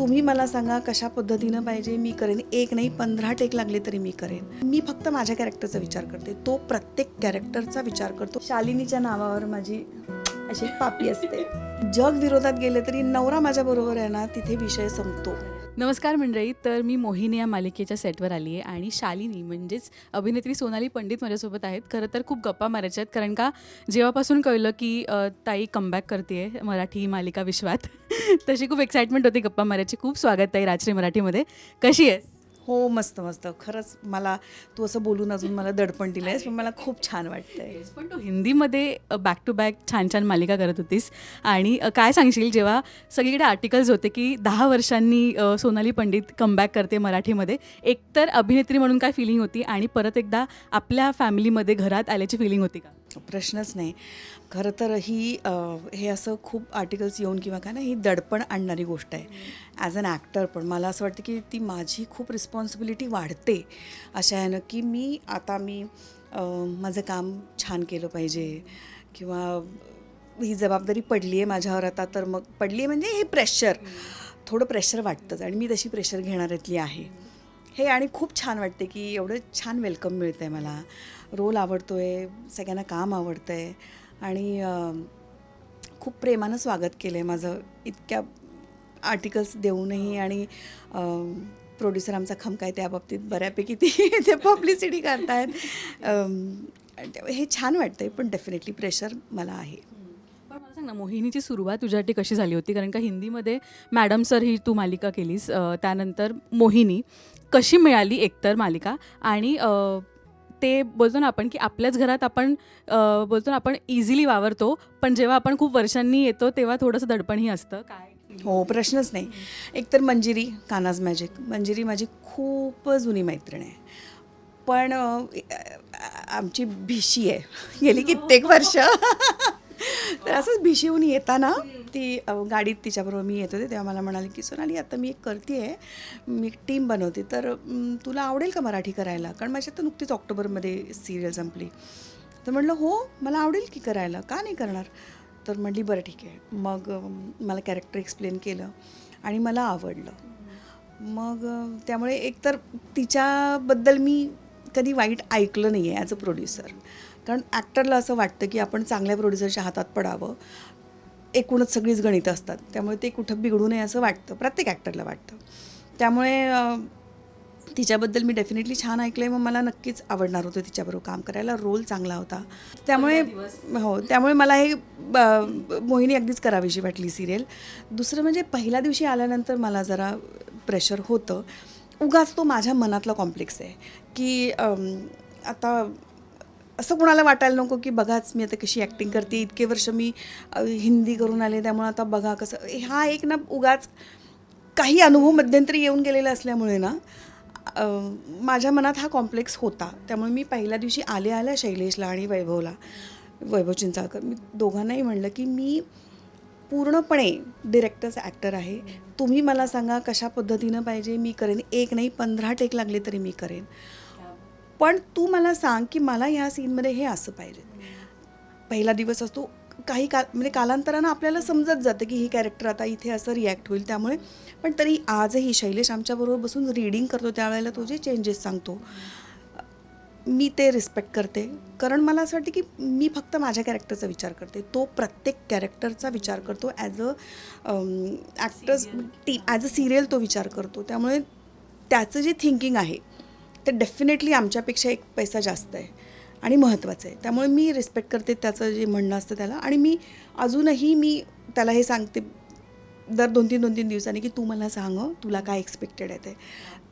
तुम्ही मला सांगा कशा पद्धतीनं पाहिजे, मी करेन. एक नाही 15 टेक लागले तरी मी करेन. मी फक्त माझ्या कॅरेक्टरचा विचार करते, तो प्रत्येक कॅरेक्टरचा विचार करतो. शालिनीच्या नावावर माझी अशी पापी असते. जग विरोधात गेले तरी नवरा माझ्या बरोबर आहे ना, तिथे विषय संपतो. नमस्कार मंडळी. तर मी मोहिनी या मालिकेच्या सेटवर आली आहे आणि शालिनी म्हणजेच अभिनेत्री सोनाली पंडित माझ्यासोबत आहेत. खरं तर खूप गप्पा मारायच्या आहेत, कारण का जेव्हापासून कळलं की ताई कमबॅक करते मराठी मालिका विश्वात तशी खूप एक्साइटमेंट होती गप्पा मारायची. खूप स्वागत ताई राजश्री मराठीमध्ये. कशी आहेस? हो, मस्त मस्त. खरंच मला तू असं बोलून अजून मला दडपण दिलं आहेस, पण मला खूप छान वाटतंय. पण तू हिंदीमध्ये बॅक टू बॅक छान छान मालिका करत होतीस आणि काय सांगशील जेव्हा सगळीकडे आर्टिकल्स होते की 10 वर्षांनी सोनाली पंडित कमबॅक करते मराठीमध्ये, एकतर अभिनेत्री म्हणून काय फिलिंग होती आणि परत एकदा आपल्या फॅमिलीमध्ये घरात आल्याची फिलिंग होती का? प्रश्नच नाही. खरं तर हे असं खूप आर्टिकल्स येऊन किंवा काय ना, ही दडपण आणणारी गोष्ट आहे. ॲज अन ॲक्टर पण मला असं वाटतं की ती माझी खूप रिस्पॉन्सिबिलिटी वाढते अशा ह्यानं, की मी माझं काम छान केलं पाहिजे किंवा ही जबाबदारी पडली आहे माझ्यावर आता. तर मग पडली आहे म्हणजे हे प्रेशर, थोडं प्रेशर वाटतंच आणि मी तशी प्रेशर घेणाऱ्यातली आहे. हे आणि खूप छान वाटते की एवढं छान वेलकम मिळतं आहे मला. रोल आवडतो आहे, सगळ्यांना काम आवडतं आहे आणि खूप प्रेमानं स्वागत केलं आहे माझं इतक्या आर्टिकल्स देऊनही. आणि प्रोड्युसर आमचा खमका आहे त्या बाबतीत, बऱ्यापैकी ते पब्लिसिटी करतायत. हे छान वाटतं आहे, पण डेफिनेटली प्रेशर मला आहे. पण मला सांग ना, मोहिनीची सुरुवात तुझ्यासाठी कशी झाली होती? कारण का हिंदीमध्ये मॅडम सर ही तू मालिका केलीस, त्यानंतर मोहिनी कशी मिळाली एकतर मालिका, आणि ते बोलतो ना आपण की आपल्याच घरात आपण बोलतो ना आपण इझिली वावरतो, पण जेव्हा आपण खूप वर्षांनी येतो तेव्हा थोडंसं दडपणही असतं. काय? हो, प्रश्नच नाही. एकतर मंजिरी, कानाज मॅजिक. मंजिरी माझी खूप जुनी मैत्रीण आहे, पण आमची भिशी आहे गेली कित्येक वर्ष. तर असंच भिशीहून येताना ती गाडीत तिच्याबरोबर मी येत होते, तेव्हा मला म्हणाले की सोनाली आता मी एक करते आहे, मी एक टीम बनवते, तर तुला आवडेल का मराठी करायला? कारण माझी आता नुकतीच ऑक्टोबरमध्ये सिरियल संपली. तर म्हटलं हो, मला आवडेल की करायला, का नाही करणार? तर म्हटली बरं ठीक आहे. मग मला कॅरेक्टर एक्सप्लेन केलं आणि मला आवडलं. मग त्यामुळे एकतर तिच्याबद्दल मी कधी वाईट ऐकलं नाही आहे ॲज अ प्रोड्युसर. कारण ॲक्टरला असं वाटतं की आपण चांगल्या प्रोड्युसरच्या हातात पडावं. एकूणच सगळीच गणितं असतात, त्यामुळे ते कुठं बिघडू नये असं वाटतं, प्रत्येक ॲक्टरला वाटतं. त्यामुळे तिच्याबद्दल मी डेफिनेटली छान ऐकलं आहे. मग मला नक्कीच आवडणार होतं तिच्याबरोबर काम करायला. रोल चांगला होता, त्यामुळे मला हे मोहिनी अगदीच करावीशी वाटली सिरियल. दुसरं म्हणजे पहिल्या दिवशी आल्यानंतर मला जरा प्रेशर होतं. उगाच तो माझ्या मनातला कॉम्प्लेक्स आहे की आता असं कोणाला वाटायला नको की बघाच मी आता कशी ॲक्टिंग करते, इतके वर्ष मी हिंदी करून आले, त्यामुळे आता बघा कसं. हा एक ना उगाच काही अनुभव मध्यंतरी येऊन गेलेला असल्यामुळे ना माझ्या मनात हा कॉम्प्लेक्स होता. त्यामुळे मी पहिल्या दिवशी आल्या शैलेशला आणि वैभव चिंचाळकर, मी दोघांनाही म्हणलं की मी पूर्णपणे डिरेक्टर्स ॲक्टर आहे. तुम्ही मला सांगा कशा पद्धतीनं पाहिजे, मी करेन. एक नाही 15 टेक लागले तरी मी करेन, पण तू मला सांग की मला ह्या सीनमध्ये हे असं पाहिजे. पहिला दिवस असतो, काही म्हणजे कालांतरानं आपल्याला समजत जातं की ही कॅरेक्टर आता इथे असं रिॲक्ट होईल. त्यामुळे पण तरी आजही शैलेश आमच्याबरोबर बसून रीडिंग करतो, त्यावेळेला तो जे चेंजेस सांगतो मी ते रिस्पेक्ट करते. कारण मला असं वाटतं की मी फक्त माझ्या कॅरेक्टरचा विचार करते, तो प्रत्येक कॅरेक्टरचा विचार करतो. As a actors as a serial तो विचार करतो. त्यामुळे त्याचं जे थिंकिंग आहे ते डेफिनेटली आमच्यापेक्षा एक पैसा जास्त आहे आणि महत्त्वाचं आहे. त्यामुळे मी रिस्पेक्ट करते त्याचं जे म्हणणं असतं त्याला. आणि मी अजूनही त्याला हे सांगते दर 2-3 दिवसांनी की तू मला सांग तुला काय एक्सपेक्टेड आहे ते.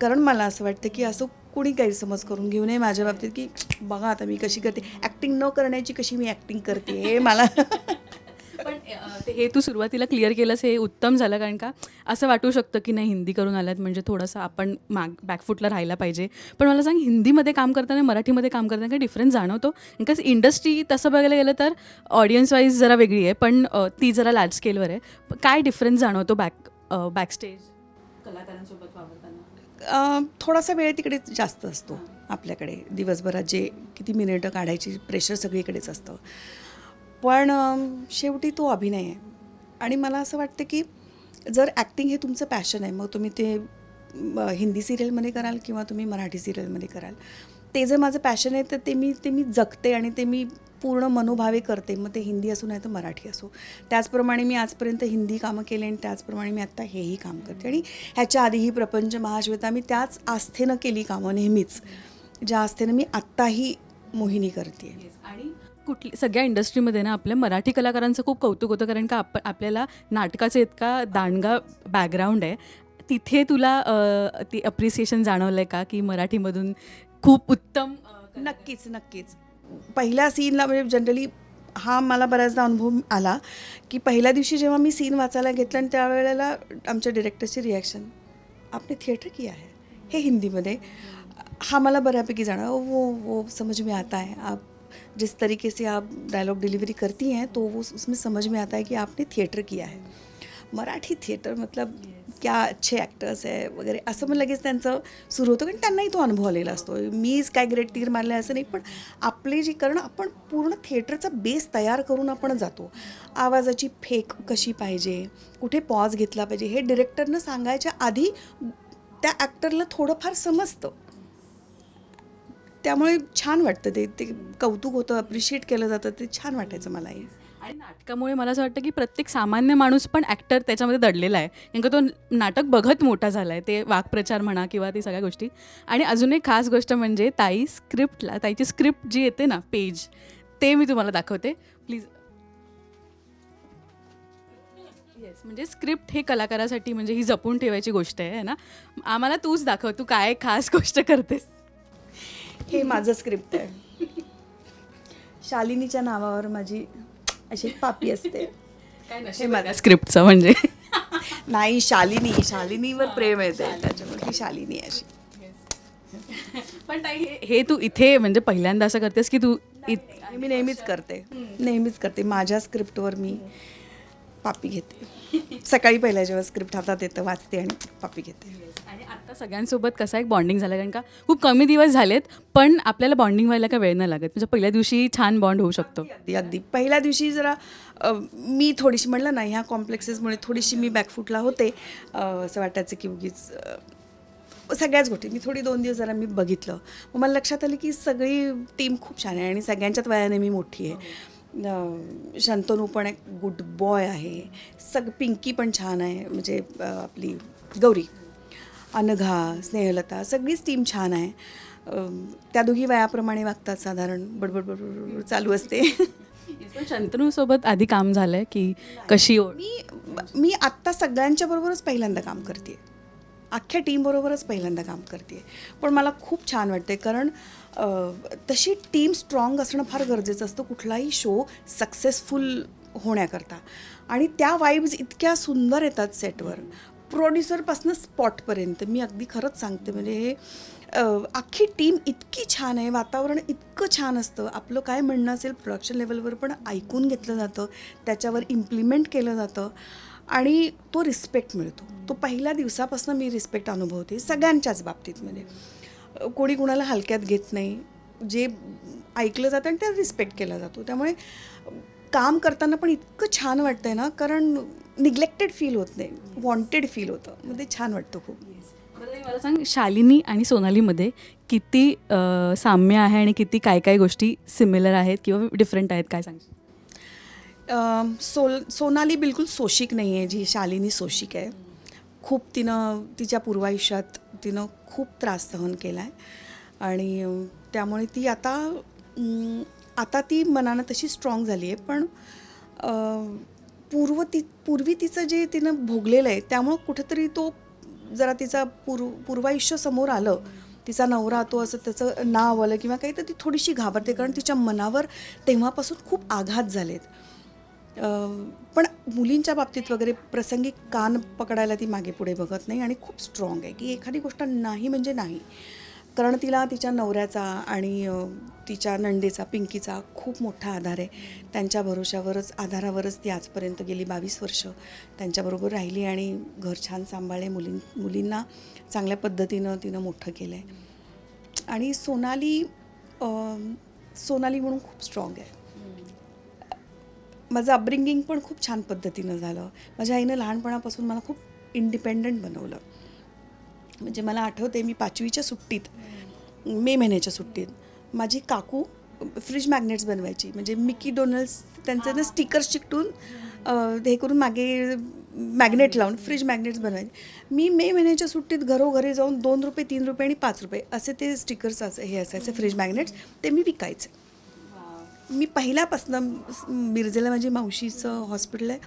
कारण मला असं वाटतं की असं कोणी गैरसमज करून घेऊ नये माझ्या बाबतीत की बघा आता मी कशी करते, ॲक्टिंग न करण्याची कशी मी ॲक्टिंग करते हे मला. पण हे तू सुरुवातीला क्लिअर केलंस, हे उत्तम झालं. कारण का असं वाटू शकतं की नाही हिंदी करून आल्यात म्हणजे थोडंसं आपण बॅकफूटला राहायला पाहिजे. पण मला सांग, हिंदीमध्ये काम करताना मराठीमध्ये काम करताना काही डिफरन्स जाणवतो? बिकॉज इंडस्ट्री तसं बघायला गेलं तर ऑडियन्स वाईज जरा वेगळी आहे, पण ती जरा लार्ज स्केलवर आहे. काय डिफरन्स जाणवतो बॅकस्टेज कलाकारांसोबत वावरताना? थोडासा वेळ तिकडे जास्त असतो आपल्याकडे. दिवसभरात जे किती मिनिटं काढायची प्रेशर सगळीकडेच असतं, पण शेवटी तो अभिनय आहे. आणि मला असं वाटतं की जर ॲक्टिंग हे तुमचं पॅशन आहे, मग तुम्ही ते हिंदी सिरियलमध्ये कराल किंवा तुम्ही मराठी सिरियलमध्ये कराल. ते जर माझं पॅशन आहे तर ते मी जगते आणि ते मी पूर्ण मनोभावे करते, मग ते हिंदी असो नाही तर मराठी असो. त्याचप्रमाणे मी आजपर्यंत हिंदी कामं केली आणि त्याचप्रमाणे मी आत्ता हेही काम करते. आणि ह्याच्या आधीही प्रपंच, महाश्वेता मी त्याच आस्थेनं केली कामं नेहमीच, ज्या आस्थेनं मी आत्ताही मोहिनी करते. आणि कुठली सगळ्या इंडस्ट्रीमध्ये ना आपल्या मराठी कलाकारांचं खूप कौतुक होतं, कारण का आपल्याला नाटकाचं इतका दांडगा बॅकग्राऊंड आहे. तिथे तुला ती अप्रिसिएशन जाणवलं आहे का, की मराठीमधून खूप उत्तम नक्कीच नक्कीच. पहिल्या सीनला म्हणजे जनरली हा मला बऱ्याचदा अनुभव आला की पहिल्या दिवशी जेव्हा मी सीन वाचायला घेतलं आणि त्यावेळेला आमच्या डिरेक्टरची रिॲक्शन, आपने थिएटर किया है, हे हिंदीमध्ये. हा मला बऱ्यापैकी जाणा, वो समझ में आता है, आप जिस तरीके से आप डायलॉग डिलीवरी करती हैं तो वो उसमें समझ में आता है कि आपने थिएटर किया है. मराठी थिएटर मतलब क्या अच्छे ॲक्टर्स आहे वगैरे असं मग लगेच त्यांचं सुरू होतं, कारण त्यांनाही तो अनुभव आलेला असतो. मीच काय ग्रेट तीर मारले असं नाही, पण आपले जे, कारण आपण पूर्ण थिएटरचा बेस तयार करून आपण जातो. आवाजाची फेक कशी पाहिजे, कुठे पॉज घेतला पाहिजे, हे डिरेक्टरनं सांगायच्या आधी त्या ॲक्टरला थोडंफार समजतं. त्यामुळे छान वाटतं, ते कौतुक होतं, अप्रिशिएट केलं जातं, ते छान वाटायचं मलाही. आणि नाटकामुळे मला असं वाटतं की प्रत्येक सामान्य माणूस पण ॲक्टर त्याच्यामध्ये दडलेला आहे, कारण तो नाटक बघत मोठा झाला आहे. ते वाक्प्रचार म्हणा किंवा ती सगळ्या गोष्टी. आणि अजून एक खास गोष्ट म्हणजे ताईची स्क्रिप्ट जी येते ना, पेज, ते मी तुम्हाला दाखवते प्लीज. येस, म्हणजे स्क्रिप्ट हे कलाकारासाठी म्हणजे ही जपून ठेवायची गोष्ट आहे ना. आम्हाला तूच दाखव, तू काय खास गोष्ट करतेस. हे माझं स्क्रिप्ट आहे. शालिनीच्या नावावर माझी अशी एक पापी असते. हे माझ्या स्क्रिप्टचं म्हणजे नाही, शालिनीवर प्रेम येते, त्याच्यामुळे ती शालिनी आहे अशी. पण ताई, हे तू इथे म्हणजे पहिल्यांदा असं करतेस की तू मी नेहमीच करते. माझ्या स्क्रिप्टवर मी पापी घेते. सकाळी पहिल्या जेव्हा स्क्रिप्ट हातात येतं वाचते आणि पापी घेते. आणि आता सगळ्यांसोबत कसा एक बॉन्डिंग झालं, कारण का खूप कमी दिवस झालेत, पण आपल्याला बॉन्डिंग व्हायला काय वेळ नाही लागत. म्हणजे पहिल्या दिवशी छान बॉन्ड होऊ शकतो. अगदी पहिल्या दिवशी जरा मी थोडीशी, म्हणलं ना, ह्या कॉम्प्लेक्सेसमुळे थोडीशी मी बॅकफूटला होते. असं वाटायचं की उगीच सगळ्याच गोष्टी मी थोडी 2 दिवस जरा मी बघितलं. मग मला लक्षात आलं की सगळी टीम खूप छान आहे आणि सगळ्यांच्याच वयाने मी मोठी आहे. शंतनू पण एक गुड बॉय आहे, पिंकी पण छान आहे, म्हणजे आपली गौरी, अनघा, स्नेहलता, सगळीच टीम छान आहे. त्या दोघी वयाप्रमाणे वागतात, साधारण बडबड चालू असते. पण शंतनूसोबत आधी काम झालं आहे की कशी मी आत्ता सगळ्यांच्या बरोबरच पहिल्यांदा काम करते, अख्ख्या टीमबरोबरच पहिल्यांदा काम करते. पण मला खूप छान वाटते, कारण तशी टीम स्ट्रॉंग असणं फार गरजेचं असतं कुठलाही शो सक्सेसफुल होण्याकरता. आणि त्या वाईब्स इतक्या सुंदर येतात सेटवर, प्रोड्युसरपासून स्पॉटपर्यंत. मी अगदी खरंच सांगते, म्हणजे हे अख्खी टीम इतकी छान आहे, वातावरण इतकं छान असतं. आपलं काय म्हणणं असेल प्रोडक्शन लेवलवर पण ऐकून घेतलं जातं, त्याच्यावर इम्प्लिमेंट केलं जातं आणि तो रिस्पेक्ट मिळतो. तो पहिल्या दिवसापासून मी रिस्पेक्ट अनुभवते सगळ्यांच्याच बाबतीत. म्हणजे कोणी कुणाला हलक्यात घेत नाही, जे ऐकलं जातं आणि त्याला रिस्पेक्ट केला जातो. त्यामुळे काम करताना पण इतकं छान वाटतं आहे ना, कारण निग्लेक्टेड फील होत नाही, वॉन्टेड फील होतं. मग ते छान वाटतं खूप. मला सांग, शालिनी आणि सोनालीमध्ये किती साम्य आहे आणि किती काय गोष्टी सिमिलर आहेत किंवा डिफरंट आहेत, काय सांगशील? सोनाली बिलकुल सोशिक नाही आहे, जी शालिनी सोशिक आहे. खूप तिच्या पूर्वायुष्यात तिनं खूप त्रास सहन केला आहे आणि त्यामुळे ती आता ती मनानं तशी स्ट्रॉंग झाली आहे. पण पूर्वी तिचं जे तिनं भोगलेलं आहे त्यामुळं कुठेतरी तो जरा तिचा पूर्वायुष्य समोर आलं, तिचा नवरा तो असं त्याचं नाव आलं किंवा काही, तर ती थोडीशी घाबरते, कारण तिच्या मनावर तेव्हापासून खूप आघात झालेत. पण मुलींच्या बाबतीत वगैरे प्रसंगी कान पकडायला ती मागे पुढे बघत नाही आणि खूप स्ट्रॉंग आहे, की एखादी गोष्ट नाही म्हणजे नाही. कारण तिला तिच्या नवऱ्याचा आणि तिच्या नंदेचा, पिंकीचा खूप मोठा आधार आहे. त्यांच्या आधारावरच ती आजपर्यंत गेली 22 वर्ष त्यांच्याबरोबर राहिली आणि घर छान सांभाळले, मुलींना चांगल्या पद्धतीनं तिनं मोठं केलं आहे. आणि सोनाली म्हणून खूप स्ट्रॉंग आहे. माझं अपब्रिंगिंग पण खूप छान पद्धतीनं झालं. माझ्या आईनं लहानपणापासून मला खूप इंडिपेंडंट बनवलं. म्हणजे मला आठवते मी 5वीच्या सुट्टीत, मे महिन्याच्या सुट्टीत, माझी काकू फ्रीज मॅग्नेट्स बनवायची. म्हणजे मिकी डोनल्ड्स त्यांचं ना स्टिकर्स चिकटून हे करून मागे मॅग्नेट लावून फ्रीज मॅग्नेट्स बनवायचे. मी मे महिन्याच्या सुट्टीत घरोघरी जाऊन 2 रुपये, 3 रुपये आणि 5 रुपये असे ते स्टिकर्स हे असायचे फ्रीज मॅग्नेट्स, ते मी विकायचे. मी पहिल्यापासून मिरजेला माझी मावशीचं हॉस्पिटल आहे.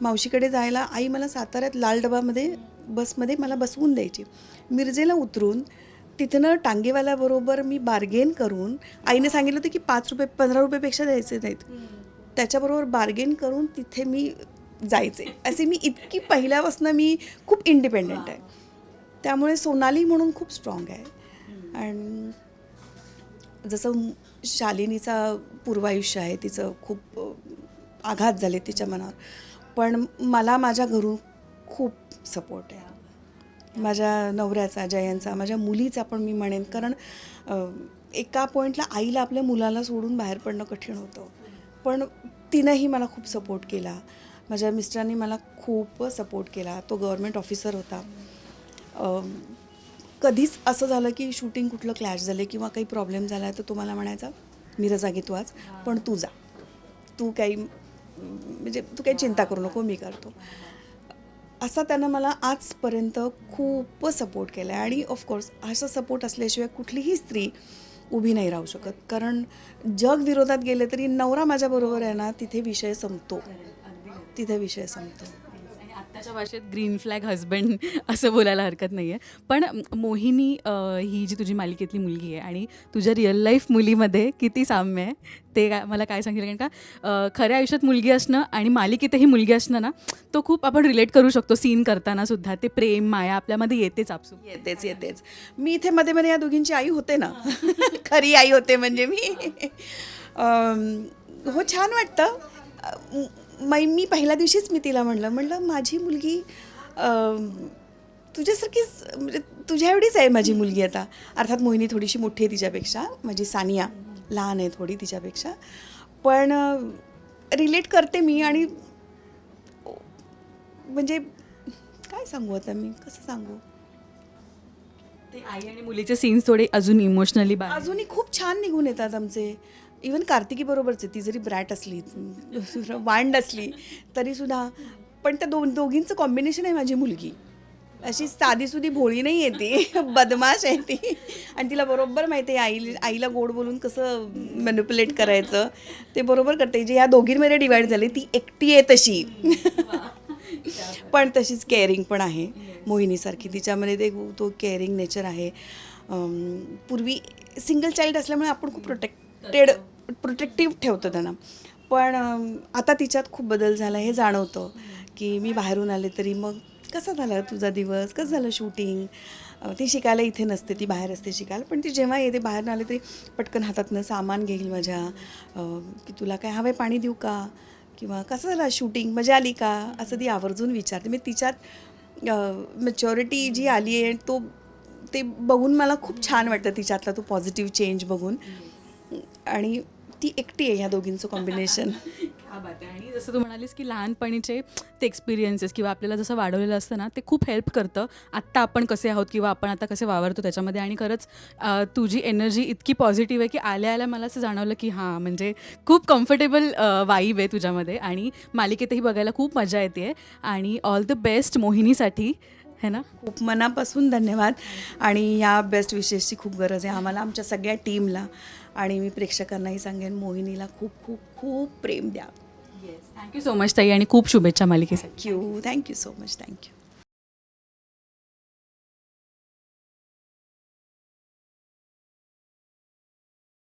मावशीकडे जायला आई मला साताऱ्यात लाल डबामध्ये बसमध्ये मला बसवून द्यायची. मिरजेला उतरून तिथनं टांगेवाल्याबरोबर मी बार्गेन करून, आईने सांगितलं होतं की 5 रुपये 15 रुपयेपेक्षा द्यायचे नाहीत, त्याच्याबरोबर बार्गेन करून तिथे मी जायचे. असे मी इतकी पहिल्यापासून मी खूप इंडिपेंडंट आहे. त्यामुळे सोनाली म्हणून खूप स्ट्रॉंग आहे. आणि जसं शालिनीचा पूर्वायुष्य आहे, तिचं खूप आघात झाले तिच्या मनावर, पण मला माझ्या घरून खूप सपोर्ट आहे. माझ्या नवऱ्याचा, जयांचा, माझ्या मुलीचा पण मी म्हणेन. कारण एका पॉईंटला आईला आपल्या मुलाला सोडून बाहेर पडणं कठीण होतं, पण तिनंही मला खूप सपोर्ट केला. माझ्या मिस्टरांनी मला खूप सपोर्ट केला. तो गव्हर्मेंट ऑफिसर होता. कधीच असं झालं की शूटिंग कुठलं क्लॅश झालं किंवा काही प्रॉब्लेम झाला तर तो मला म्हणायचा, मी रजा घेतो आज, पण तू जा, तू काही चिंता करू नको, मी करतो. असा त्यानं मला आजपर्यंत खूप सपोर्ट केला आहे. आणि ऑफकोर्स असा सपोर्ट असल्याशिवाय कुठलीही स्त्री उभी नाही राहू शकत. कारण जग विरोधात गेले तरी नवरा माझ्याबरोबर आहे ना, तिथे विषय संपतो. आणि आत्ताच्या भाषेत ग्रीन फ्लॅग हजबंड असं बोलायला हरकत नाही आहे. पण मोहिनी ही जी तुझी मालिकेतली मुलगी आहे आणि तुझ्या रिअल लाईफ मुलीमध्ये किती साम्य आहे ते मला काय सांगितलं. कारण का खऱ्या आयुष्यात मुलगी असणं आणि मालिकेतही मुलगी असणं ना, तो खूप आपण रिलेट करू शकतो. सीन करताना सुद्धा ते प्रेम माया आपल्यामध्ये येतेच आपसूक. येतेच. मी इथे मध्ये मध्ये या दोघींची आई होते ना. खरी आई होते म्हणजे मी. हो, छान वाटतं. मी पहिल्या दिवशीच मी तिला म्हणलं माझी मुलगी तुझ्यासारखीच, म्हणजे तुझ्या एवढीच आहे माझी मुलगी आता. अर्थात मोहिनी थोडीशी मोठी आहे तिच्यापेक्षा, माझी सानिया लहान आहे थोडी तिच्यापेक्षा, पण रिलेट करते मी. आणि म्हणजे काय सांगू आता, मी कसं सांगू. ते आई आणि मुलीचे सीन्स थोडे अजून इमोशनली अजूनही खूप छान निघून येतात आमचे. इवन कार्तिकी बरोबरचे, ती जरी ब्रॅट असली, वांड असली तरीसुद्धा, पण त्या दोघींचं कॉम्बिनेशन आहे माझी मुलगी. अशी साधीसुधी भोळी नाही आहे ती, बदमाश आहे ती. आणि तिला बरोबर माहिती आहे आईला गोड बोलून कसं मॅनिप्युलेट करायचं, ते बरोबर करते. जे ह्या दोघींमध्ये डिवाईड झाले, ती एकटी आहे तशी, पण तशीच केअरिंग पण आहे मोहिनीसारखी. तिच्यामध्ये तो केअरिंग नेचर आहे. पूर्वी सिंगल चाइल्ड असल्यामुळे आपण खूप प्रोटेक्टिव्ह ठेवतो त्यांना, पण आता तिच्यात खूप बदल झाला हे जाणवतं. की मी बाहेरून आले तरी मग कसा झाला तुझा दिवस, कसं झालं शूटिंग. ती शिकायला इथे नसते, ती बाहेर असते शिकायला, पण ती जेव्हा येते बाहेरून आले तरी पटकन हातातनं सामान घेईल माझ्या, की तुला काय हवं आहे, पाणी देऊ का, किंवा कसं झालं शूटिंग, मजा आली का, असं ती आवर्जून विचारते. मी तिच्यात मॅच्युरिटी जी आली आहे ते बघून मला खूप छान वाटतं, तिच्यातला तो पॉझिटिव्ह चेंज बघून. आणि ती एकटी आहे ह्या दोघींचं कॉम्बिनेशन. आणि जसं तू म्हणालीस की लहानपणीचे ते एक्सपिरियन्सेस किंवा आपल्याला जसं वाढवलेलं असतं ना, ते खूप हेल्प करतं आत्ता आपण कसे आहोत किंवा आपण आता कसे वावरतो त्याच्यामध्ये. आणि खरंच तुझी एनर्जी इतकी पॉझिटिव्ह आहे की आल्या मला असं जाणवलं की हां, म्हणजे खूप कम्फर्टेबल वाईब आहे तुझ्यामध्ये. आणि मालिकेतही बघायला खूप मजा येते. आणि ऑल द बेस्ट मोहिनीसाठी, है ना. खूप मनापासून धन्यवाद. आणि या बेस्ट विशेसची खूप गरज आहे आम्हाला, आमच्या सगळ्या टीमला. आणि मी प्रेक्षकांनाही सांगेन, मोहिनीला खूप खूप खूप प्रेम द्या. थँक्यू सो मच ताई, आणि खूप शुभेच्छा मालिकेसाठी. Thank you so much. थँक्यू.